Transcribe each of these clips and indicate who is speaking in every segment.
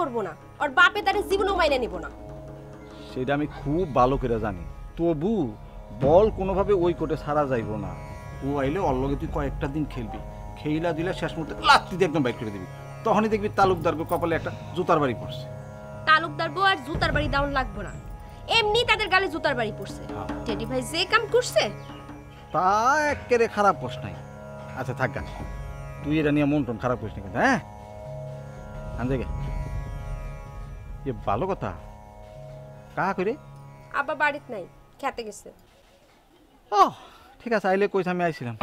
Speaker 1: করবো না, আর বাপে তারে জীবনও মাইনে নিব না।
Speaker 2: সেটা আমি খুব ভালো করে জানি, তবু বল কোনোভাবে ওই কোটে ছাড়া যাইব না। ও আইলে ওর লগে তুই কয়েকটা দিন খেলবি, খেইলা দিলে শেষ মুহূর্তে লাত্তি দিয়ে একদম বাইক করে দিবি, তখনই দেখবি তালুকদার কপালে একটা জুতার বাড়ি পড়ছে।
Speaker 1: তালুকদার বউ আর জুতার বাড়ি দাউন লাগবো না, এমনি তাদের গালে জুতার বাড়ি পড়ছে। টেডি ভাই যে কাম করছে
Speaker 2: তা একেবারে খারাপ প্রশ্ন নাই। আচ্ছা থাক গা, তুই এটা নিয়ে মন টন খারাপ করিস না কিন্তু। হ্যাঁ আনজে গে, এ ভালো কথা। কাহা করে?
Speaker 1: আব্বা বাড়িত নাই, খেতে গেছে।
Speaker 2: ও ঠিক আছে, আইলে কইস আমি আইছিলাম।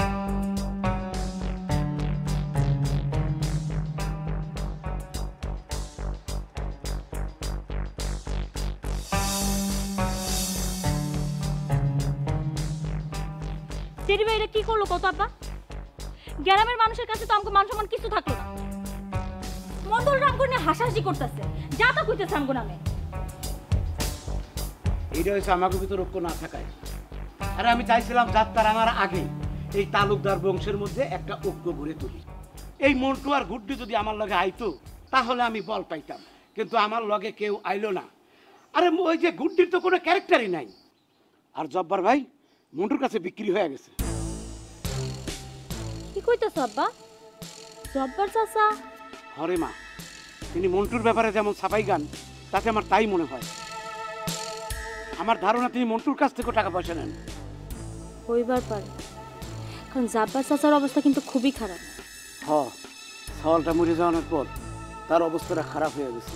Speaker 3: টেডি ভাই এটা কি করলো কত আব্বা? গ্রামের মানুষের কাছে তো আমাকে মান সম্মান কিছু থাকলো না। মন্ডল রাম করে হাসাহাসি করতেছে, যা তা কইতেছে আমগো নামে।
Speaker 4: এইটা হচ্ছে আমাকে ভিতর ঐক্য না থাকায়। আরে আমি চাইছিলাম যাত্রার আমার আগে এই তালুকদার বংশের মধ্যে একটা ঐক্য গড়ে তুলি। এই মন্টু আর গুড্ডি যদি আমার লগে আইতো তাহলে আমি বল পাইতাম, কিন্তু আমার লগে কেউ আইলো না। আরে ওই যে গুড্ডির তো কোনো ক্যারেক্টারই নাই। আর জব্বার ভাই মন্টুর কাছে বিক্রি হয়ে গেছে।
Speaker 3: কি কইতেছ আব্বা? জব্বার চাচা?
Speaker 4: হরে মা, তিনি মন্টুর ব্যাপারে যেমন ছাপাই গান, তাতে আমার তাই মনে হয়। আমার ধারণা তিনি মন্টুর কাছ থেকে টাকা পয়সা নেন।
Speaker 3: হইবার পারে, কারণ জব্বার চাচার অবস্থা কিন্তু খুবই খারাপ।
Speaker 4: সওয়ালটা মরে যাওয়ার পর তার অবস্থাটা খারাপ হয়ে গেছে।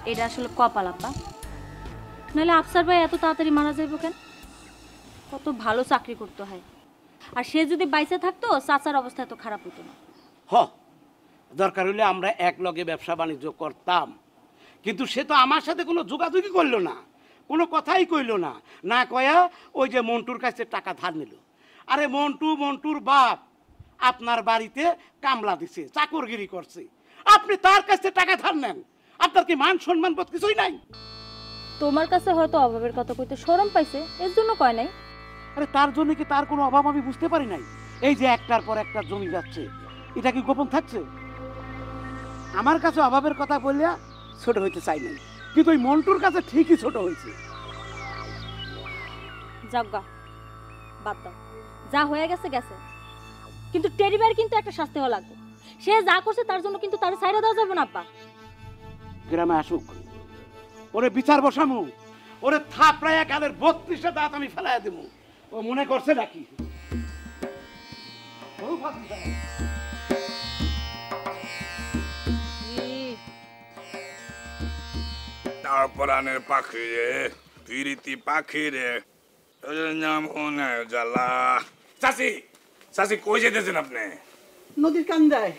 Speaker 3: এটা আসলে কপাল আব্বা, নাহলে আফসার ভাই এত তাড়াতাড়ি মারা যাইব কেন? কত ভালো চাকরি করতে হয়, আর সে যদি বাইসে থাকতো চাচার অবস্থা এত খারাপ হতো না।
Speaker 4: দরকার হলে আমরা এক লগে ব্যবসা বাণিজ্য করতাম, কিন্তু সে তো আমার সাথে কোনো যোগাযোগই করলো না, কোনো কথাই কইলো না। না কয়া ওই যে মন্টুর কাছে টাকা ধার নিল। আরে মন্টুর বাপ আপনার বাড়িতে কামলা দিছে, চাকরগিরি করছে, আপনি তার কাছে টাকা ধার নেন? আপনার কি মান সম্মান বোধ কিছুই নাই?
Speaker 3: তোমার কাছে হয়তো অভাবের কথা কইতে শরম পাইছে, এর জন্য কয় নাই।
Speaker 4: আরে তার জন্য কি তার কোনো অভাব আমি বুঝতে পারি নাই? এই যে একটার পর একটা জমি যাচ্ছে, এটা কি গোপন থাকছে? আমার কাছে অভাবের কথা বললে ছোট হইতে চাই নাই, কিন্তু ওই মন্টুর কাছে ঠিকই ছোট হয়েছে।
Speaker 3: যাজ্ঞা বাদ দাও, যা হয়ে গেছে গেছে, কিন্তু টেডি ভাইয়ের কিন্তু একটা শাস্তি হওয়া লাগবে। সে যা করছে তার জন্য কিন্তু তার ছাইড়া দেওয়া যাবে না আব্বা।
Speaker 4: গ্রামে আসুক, ওরে বিচার বসামু, ওরে থাপড়াইয়া কালের 32টা দাঁত আমি ফেলাইয়া দেবো। ও মনে করছে নাকি
Speaker 5: তারপরানের পাখি রে, ফিরিতি পাখি রে, নাম জ্বালা। চাচি চাচি কই যেতেছেন আপনি?
Speaker 6: নদীর কান্দায়।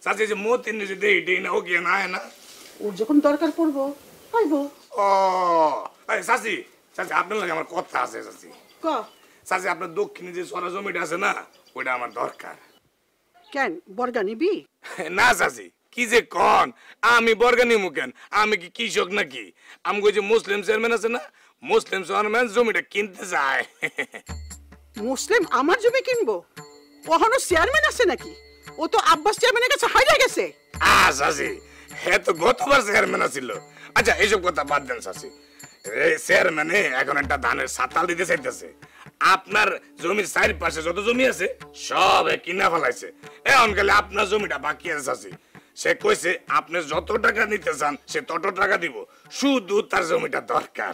Speaker 5: চাচি যে মতিন যে দেই না, ও গিয়ে না আয় না?
Speaker 6: ওর যখন দরকার পড়বো আইবো।
Speaker 5: ও চাচি চাচি আপনার লাগে আমার কথা আছে। চাচি
Speaker 6: ক
Speaker 5: চাচি আপনার দক্ষিণে যে সরা জমিটা আছে না, ওইটা আমার দরকার।
Speaker 6: কেন বর্গা নিবি?
Speaker 5: না চাচি, কি যে কন, আমি বর্গা নিমু কেন? আমি কি কৃষক নাকি? আমি যে মুসলিম চেয়ারম্যান আছে না, মুসলিম চেয়ারম্যান জমিটা কিনতে যায়।
Speaker 6: মুসলিম আমার জমি কিনবো? ওখানে চেয়ারম্যান আছে নাকি? ও তো আব্বাস চেয়ারম্যানের কাছে হারিয়ে গেছে।
Speaker 5: চাচি হে তো গতবার চেয়ারম্যান আছিল। আচ্ছা এইসব কথা বাদ দেন চাচি, এই চেয়ারম্যানে এখন একটা ধানের সাতাল দিতে চাইতেছে। আপনার জমির চারিপাশে যত জমি আছে সব কিনা ফেলাইছে, এখন গেলে আপনার জমিটা বাকি আছে। চাচি সে কইছে আপনি যত টাকা নিতে চান সে তত টাকা দিব, শুধু তার জমিটা দরকার।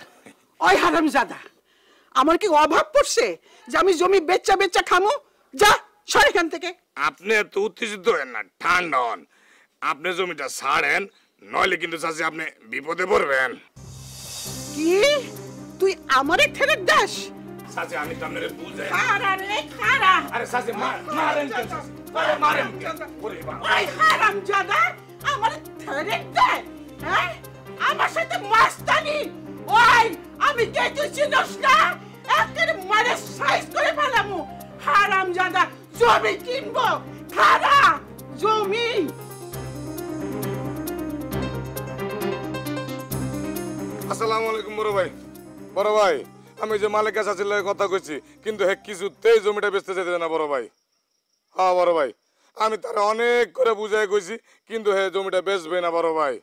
Speaker 6: ওই হারামজাদা, আমার কি অভাব পড়ছে যে আমি জমি বেচা খামু? যা সর এখান থেকে।
Speaker 5: আপনি এত উত্তেজিত হন না, ঠান্ডা হন। আপনি জমিটা ছাড়েন, নইলে কিন্তু চাচি আপনি বিপদে পড়বেন।
Speaker 6: কি তুই আমারে ঠেলে দাস?
Speaker 5: চাচি আমি তো আপনারে বুঝাই।
Speaker 6: খারা রে খারা।
Speaker 5: আরে চাচি মারেন কেন? চাচি আরে মারেন কেন? ওরে বাবা,
Speaker 6: ওই হারামজাদা আমারে ঠেলে দে। হ্যাঁ আমার সাথে মাস্তানি? ওই আমি কে তুই চিনিস না? একেবারে মারে সাইজ করে ফেলামু। হারামজাদা জমি কিনবো, খারা জমি।
Speaker 5: আসসালামু আলাইকুম বড় ভাই। বড় ভাই আমি যে মালিকের সাথে কথা কইছি, কিন্তু হে কিছুতেই জমিটা বেচতে চাইতেছে না বড় ভাই। হ্যাঁ বড় ভাই, আমি তার অনেক করে বুঝাই কইছি, কিন্তু হে জমিটা বেচবে না বড় ভাই।